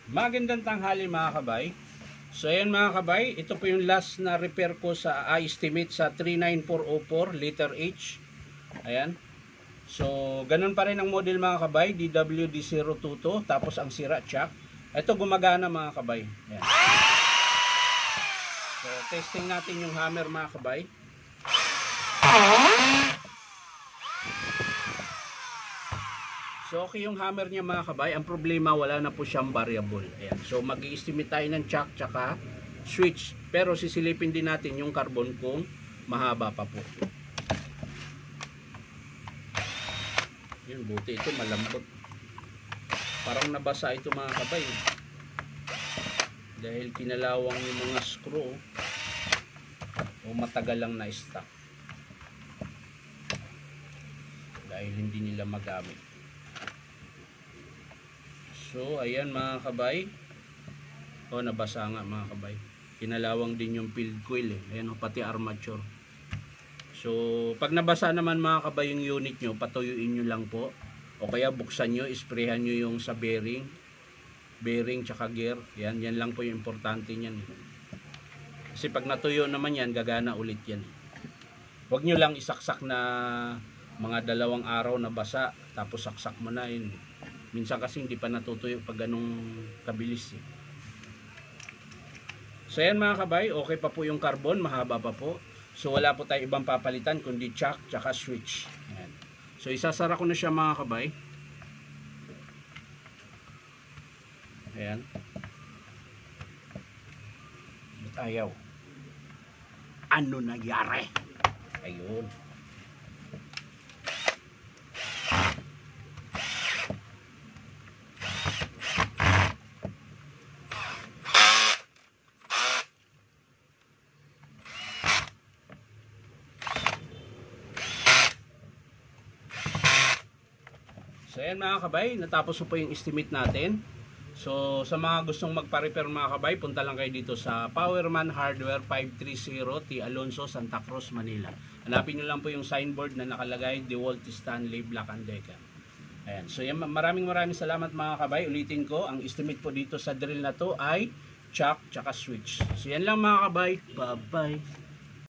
Magandang tanghali mga kabay. So ayan mga kabay, ito po yung last na repair ko sa estimate sa 39404 liter H. Ayan. So ganun pa rin ang model mga kabay, DWD022, tapos ang sira chuck. Ito gumagana mga kabay. Ayan. So testing natin yung hammer mga kabay. So okay yung hammer niya mga kabay. Ang problema, wala na po siyang variable. Ayan. So mag-i-estimate tayo ng chuck tsaka switch. Pero sisilipin din natin yung carbon kung mahaba pa po. Yun, buti ito malambot. Parang nabasa ito mga kabay. Dahil kinalawang yung mga screw o matagal lang na stock. Dahil hindi nila magamit. So, ayan mga kabay. O, nabasa nga mga kabay. Kinalawang din yung field coil eh. Ayan o, pati armature. So, pag nabasa naman mga kabay yung unit nyo, patuyuin nyo lang po. O kaya buksan nyo, isprayhan nyo yung sa bearing. Bearing tsaka gear. Yan, yan lang po yung importante nyan. Kasi pag natuyo naman yan, gagana ulit yan. Huwag nyo lang isaksak na mga 2 araw na basa. Tapos saksak mo na yun. Minsan kasi hindi pa natutuyo pag ganong kabilis eh. So yan mga kabay, okay pa po yung carbon, mahaba pa po. So wala po tayo ibang papalitan kundi chuck tsaka switch. Ayan. So isasara ko na siya mga kabay. Ayan. Ba't ayaw? Ano nangyari? Ayun. So ayan mga kabay, natapos po yung estimate natin. So sa mga gustong magpa-repair mga kabay, punta lang kayo dito sa Powerman Hardware 530 T. Alonso, Santa Cruz, Manila. Hanapin nyo lang po yung signboard na nakalagay DeWalt Stanley Black & Decker. Ayan. So yan, maraming salamat mga kabay. Ulitin ko, ang estimate po dito sa drill na to ay chuck tsaka switch. So yan lang mga kabay. Bye bye.